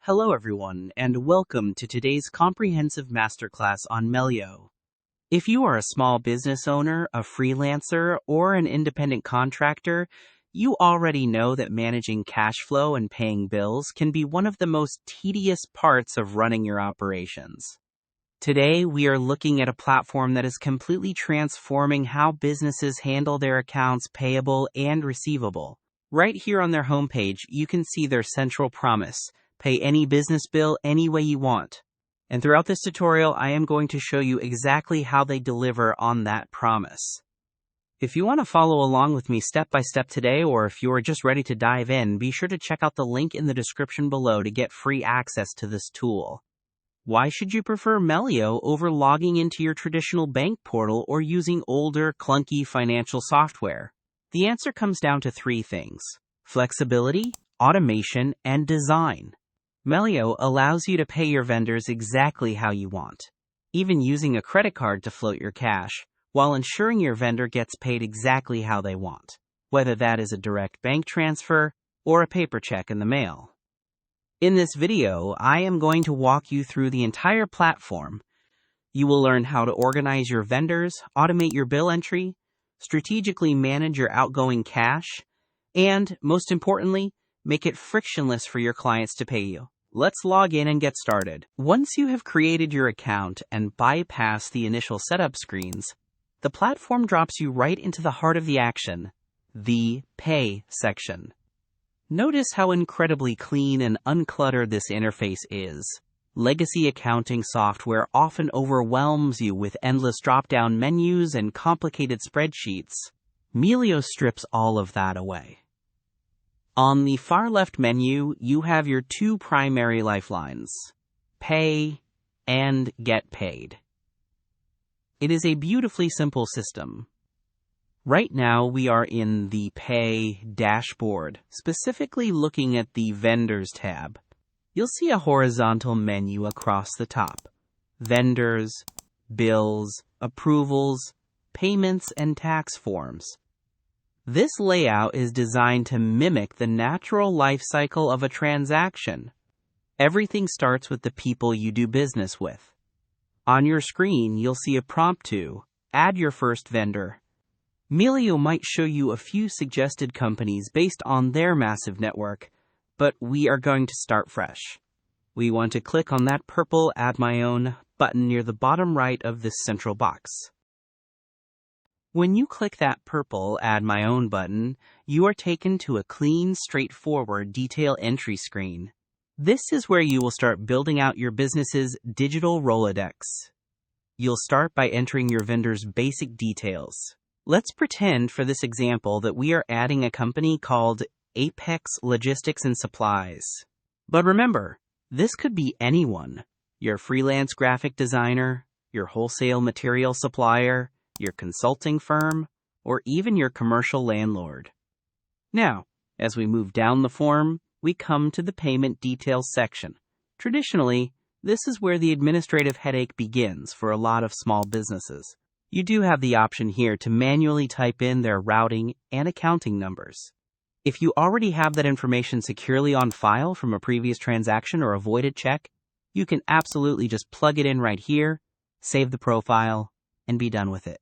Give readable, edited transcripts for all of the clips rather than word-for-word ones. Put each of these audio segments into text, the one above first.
Hello everyone, and welcome to today's comprehensive masterclass on Melio. If you are a small business owner, a freelancer, or an independent contractor, you already know that managing cash flow and paying bills can be one of the most tedious parts of running your operations. Today, we are looking at a platform that is completely transforming how businesses handle their accounts payable and receivable. Right here on their homepage, you can see their central promise: pay any business bill any way you want. And throughout this tutorial, I am going to show you exactly how they deliver on that promise. If you want to follow along with me step by step today, or if you are just ready to dive in, be sure to check out the link in the description below to get free access to this tool. Why should you prefer Melio over logging into your traditional bank portal or using older, clunky financial software? The answer comes down to three things: flexibility, automation, and design. Melio allows you to pay your vendors exactly how you want, even using a credit card to float your cash, while ensuring your vendor gets paid exactly how they want, whether that is a direct bank transfer or a paper check in the mail. In this video, I am going to walk you through the entire platform. You will learn how to organize your vendors, automate your bill entry, strategically manage your outgoing cash, and, most importantly, make it frictionless for your clients to pay you. Let's log in and get started. Once you have created your account and bypass the initial setup screens, the platform drops you right into the heart of the action, the Pay section. Notice how incredibly clean and uncluttered this interface is. Legacy accounting software often overwhelms you with endless drop-down menus and complicated spreadsheets. Melio strips all of that away. On the far left menu, you have your two primary lifelines: pay and get paid. It is a beautifully simple system. Right now, we are in the Pay dashboard, specifically looking at the Vendors tab. You'll see a horizontal menu across the top: Vendors, Bills, Approvals, Payments, and Tax Forms. This layout is designed to mimic the natural life cycle of a transaction. Everything starts with the people you do business with. On your screen, you'll see a prompt to add your first vendor. Melio might show you a few suggested companies based on their massive network, but we are going to start fresh. We want to click on that purple Add My Own button near the bottom right of this central box. When you click that purple Add My Own button, you are taken to a clean, straightforward detail entry screen. This is where you will start building out your business's digital Rolodex. You'll start by entering your vendor's basic details. Let's pretend for this example that we are adding a company called Apex Logistics and Supplies. But remember, this could be anyone: your freelance graphic designer, your wholesale material supplier, your consulting firm, or even your commercial landlord. Now, as we move down the form, we come to the payment details section. Traditionally, this is where the administrative headache begins for a lot of small businesses. You do have the option here to manually type in their routing and accounting numbers. If you already have that information securely on file from a previous transaction or avoided check, you can absolutely just plug it in right here, save the profile, and be done with it.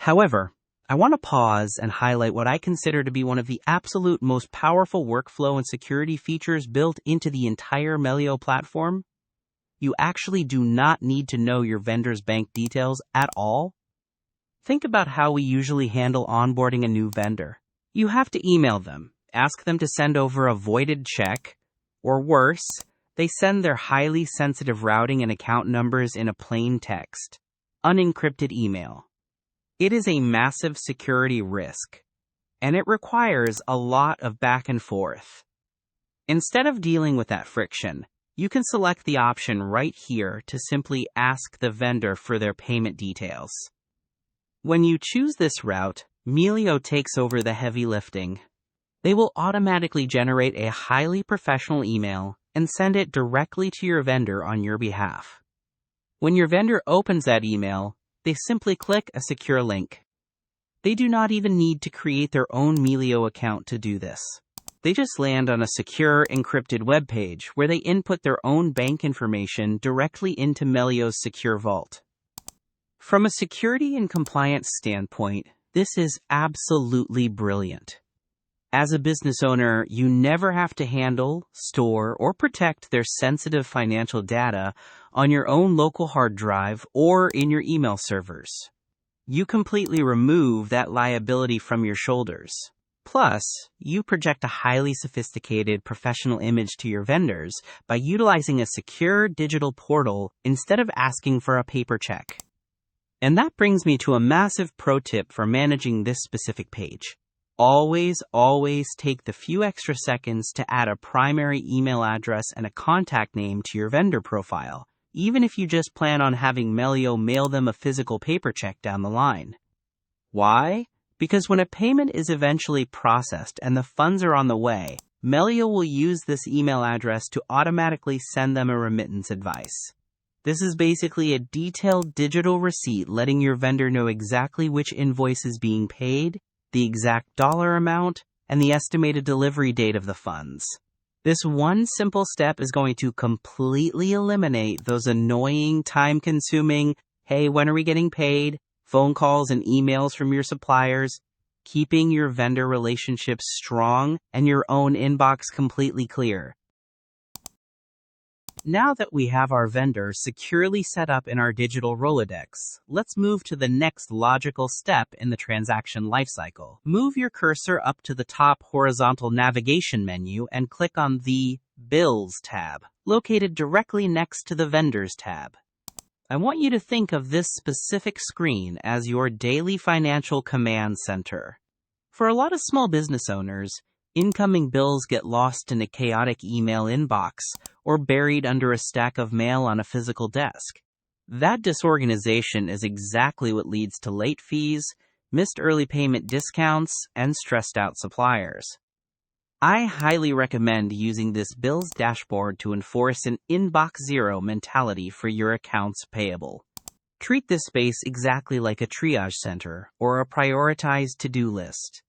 However, I want to pause and highlight what I consider to be one of the absolute most powerful workflow and security features built into the entire Melio platform. You actually do not need to know your vendor's bank details at all. Think about how we usually handle onboarding a new vendor. You have to email them, ask them to send over a voided check, or worse, they send their highly sensitive routing and account numbers in a plain text, unencrypted email. It is a massive security risk, and it requires a lot of back and forth. Instead of dealing with that friction, you can select the option right here to simply ask the vendor for their payment details. When you choose this route, Melio takes over the heavy lifting. They will automatically generate a highly professional email and send it directly to your vendor on your behalf. When your vendor opens that email, they simply click a secure link. They do not even need to create their own Melio account to do this. They just land on a secure, encrypted web page where they input their own bank information directly into Melio's secure vault. From a security and compliance standpoint, this is absolutely brilliant. As a business owner, you never have to handle, store, or protect their sensitive financial data on your own local hard drive or in your email servers. You completely remove that liability from your shoulders. Plus, you project a highly sophisticated professional image to your vendors by utilizing a secure digital portal instead of asking for a paper check. And that brings me to a massive pro tip for managing this specific page. Always take the few extra seconds to add a primary email address and a contact name to your vendor profile, even if you just plan on having Melio mail them a physical paper check down the line. Why? Because when a payment is eventually processed and the funds are on the way, Melio will use this email address to automatically send them a remittance advice. This is basically a detailed digital receipt letting your vendor know exactly which invoice is being paid, the exact dollar amount, and the estimated delivery date of the funds. This one simple step is going to completely eliminate those annoying, time-consuming, "Hey, when are we getting paid?" phone calls and emails from your suppliers, keeping your vendor relationships strong and your own inbox completely clear. Now that we have our vendor securely set up in our digital Rolodex, let's move to the next logical step in the transaction lifecycle. Move your cursor up to the top horizontal navigation menu and click on the Bills tab, located directly next to the Vendors tab. I want you to think of this specific screen as your daily financial command center. For a lot of small business owners, incoming bills get lost in a chaotic email inbox or buried under a stack of mail on a physical desk. That disorganization is exactly what leads to late fees, missed early payment discounts, and stressed out suppliers. I highly recommend using this bills dashboard to enforce an inbox zero mentality for your accounts payable. Treat this space exactly like a triage center or a prioritized to-do list.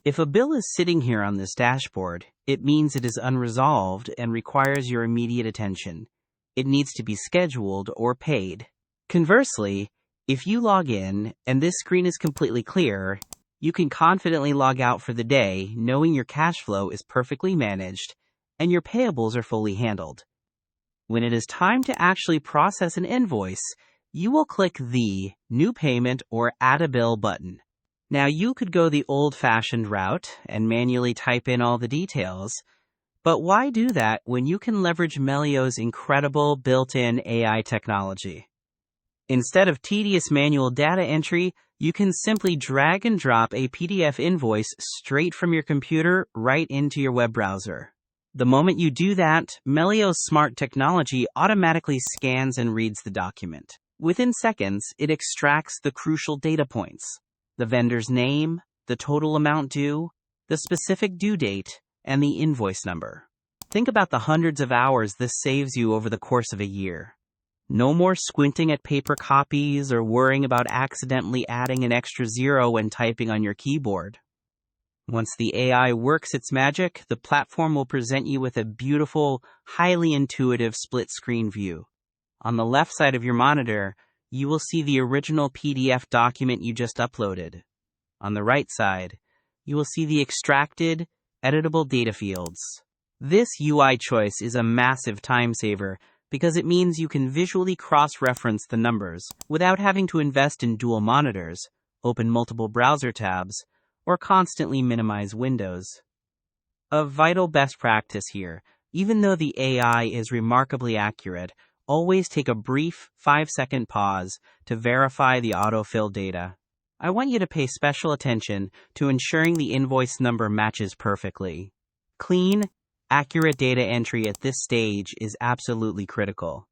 If a bill is sitting here on this dashboard, it means it is unresolved and requires your immediate attention. It needs to be scheduled or paid. Conversely, if you log in and this screen is completely clear, you can confidently log out for the day knowing your cash flow is perfectly managed and your payables are fully handled. When it is time to actually process an invoice, you will click the New Payment or Add a Bill button. Now, you could go the old-fashioned route and manually type in all the details, but why do that when you can leverage Melio's incredible built-in AI technology? Instead of tedious manual data entry, you can simply drag and drop a PDF invoice straight from your computer right into your web browser. The moment you do that, Melio's smart technology automatically scans and reads the document. Within seconds, it extracts the crucial data points: the vendor's name, the total amount due, the specific due date, and the invoice number. Think about the hundreds of hours this saves you over the course of a year. No more squinting at paper copies or worrying about accidentally adding an extra zero when typing on your keyboard. Once the AI works its magic, the platform will present you with a beautiful, highly intuitive split-screen view. On the left side of your monitor, you will see the original PDF document you just uploaded. On the right side, you will see the extracted, editable data fields. This UI choice is a massive time saver because it means you can visually cross-reference the numbers without having to invest in dual monitors, open multiple browser tabs, or constantly minimize windows. A vital best practice here, even though the AI is remarkably accurate, always take a brief 5-second pause to verify the autofill data. I want you to pay special attention to ensuring the invoice number matches perfectly. Clean, accurate data entry at this stage is absolutely critical.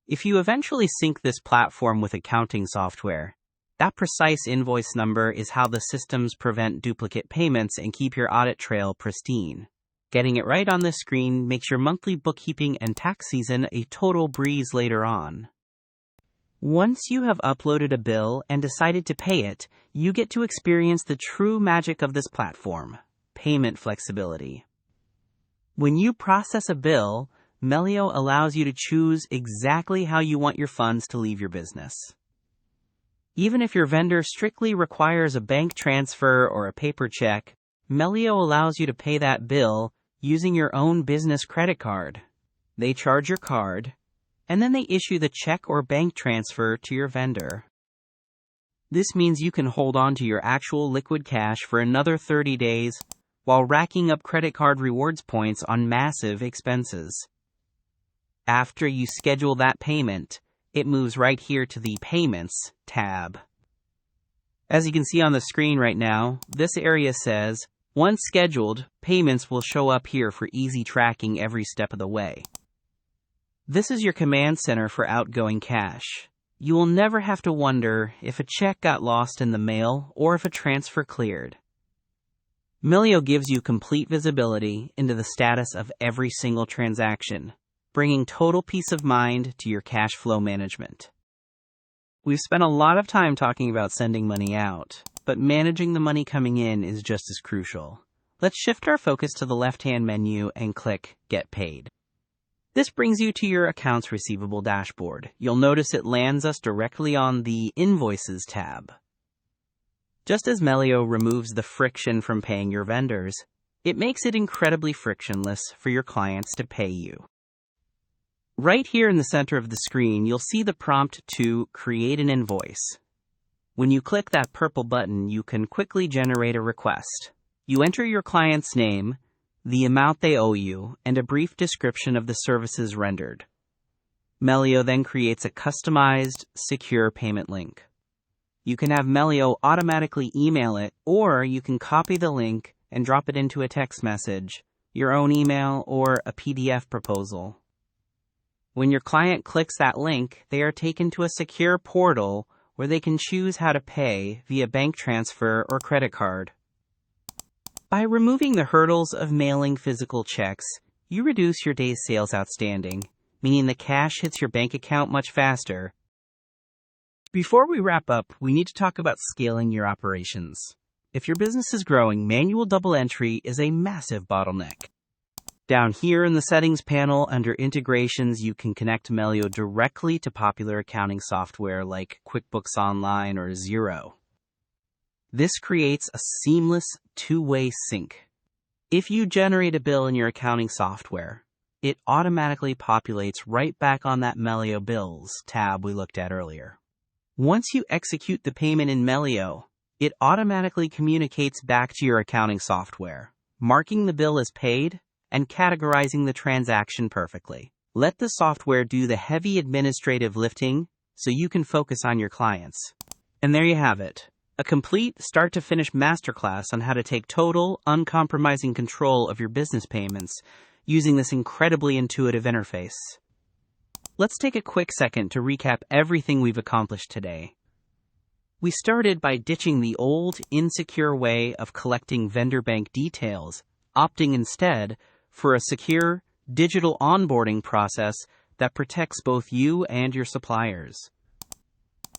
If you eventually sync this platform with accounting software, that precise invoice number is how the systems prevent duplicate payments and keep your audit trail pristine. Getting it right on this screen makes your monthly bookkeeping and tax season a total breeze later on. Once you have uploaded a bill and decided to pay it, you get to experience the true magic of this platform: payment flexibility. When you process a bill, Melio allows you to choose exactly how you want your funds to leave your business. Even if your vendor strictly requires a bank transfer or a paper check, Melio allows you to pay that bill using your own business credit card. They charge your card, and then they issue the check or bank transfer to your vendor. This means you can hold on to your actual liquid cash for another 30 days while racking up credit card rewards points on massive expenses. After you schedule that payment, it moves right here to the Payments tab. As you can see on the screen right now, this area says, once scheduled, payments will show up here for easy tracking every step of the way. This is your command center for outgoing cash. You will never have to wonder if a check got lost in the mail or if a transfer cleared. Melio gives you complete visibility into the status of every single transaction, bringing total peace of mind to your cash flow management. We've spent a lot of time talking about sending money out, but managing the money coming in is just as crucial. Let's shift our focus to the left-hand menu and click Get Paid. This brings you to your accounts receivable dashboard. You'll notice it lands us directly on the Invoices tab. Just as Melio removes the friction from paying your vendors, it makes it incredibly frictionless for your clients to pay you. Right here in the center of the screen, you'll see the prompt to create an invoice. When you click that purple button, you can quickly generate a request. You enter your client's name, the amount they owe you, and a brief description of the services rendered. Melio then creates a customized, secure payment link. You can have Melio automatically email it, or you can copy the link and drop it into a text message, your own email, or a PDF proposal. When your client clicks that link, they are taken to a secure portal where they can choose how to pay via bank transfer or credit card. By removing the hurdles of mailing physical checks, you reduce your days sales outstanding, meaning the cash hits your bank account much faster. Before we wrap up, we need to talk about scaling your operations. If your business is growing, manual double entry is a massive bottleneck. Down here in the Settings panel under Integrations, you can connect Melio directly to popular accounting software like QuickBooks Online or Xero. This creates a seamless two-way sync. If you generate a bill in your accounting software, it automatically populates right back on that Melio Bills tab we looked at earlier. Once you execute the payment in Melio, it automatically communicates back to your accounting software, marking the bill as paid and categorizing the transaction perfectly. Let the software do the heavy administrative lifting so you can focus on your clients. And there you have it, a complete start-to-finish masterclass on how to take total, uncompromising control of your business payments using this incredibly intuitive interface. Let's take a quick second to recap everything we've accomplished today. We started by ditching the old, insecure way of collecting vendor bank details, opting instead for a secure, digital onboarding process that protects both you and your suppliers.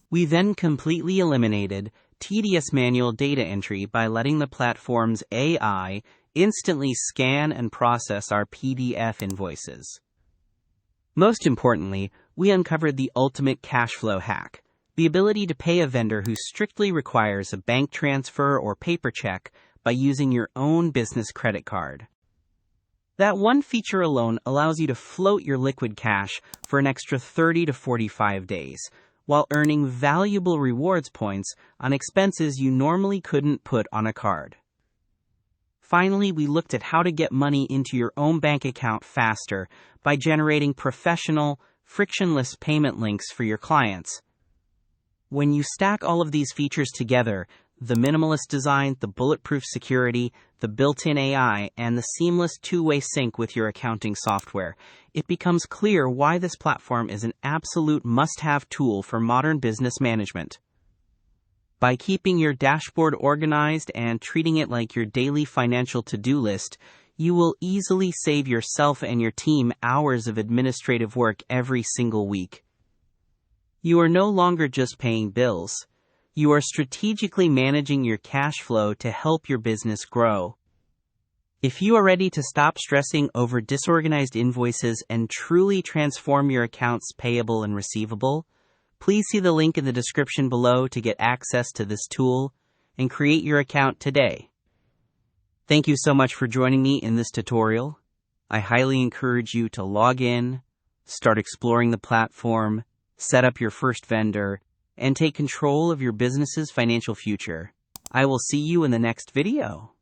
We then completely eliminated tedious manual data entry by letting the platform's AI instantly scan and process our PDF invoices. Most importantly, we uncovered the ultimate cash flow hack, the ability to pay a vendor who strictly requires a bank transfer or paper check by using your own business credit card. That one feature alone allows you to float your liquid cash for an extra 30 to 45 days, while earning valuable rewards points on expenses you normally couldn't put on a card. Finally, we looked at how to get money into your own bank account faster by generating professional, frictionless payment links for your clients. When you stack all of these features together, the minimalist design, the bulletproof security, the built-in AI, and the seamless two-way sync with your accounting software, it becomes clear why this platform is an absolute must-have tool for modern business management. By keeping your dashboard organized and treating it like your daily financial to-do list, you will easily save yourself and your team hours of administrative work every single week. You are no longer just paying bills. You are strategically managing your cash flow to help your business grow. If you are ready to stop stressing over disorganized invoices and truly transform your accounts payable and receivable, please see the link in the description below to get access to this tool and create your account today. Thank you so much for joining me in this tutorial. I highly encourage you to log in, start exploring the platform, set up your first vendor, and take control of your business's financial future. I will see you in the next video.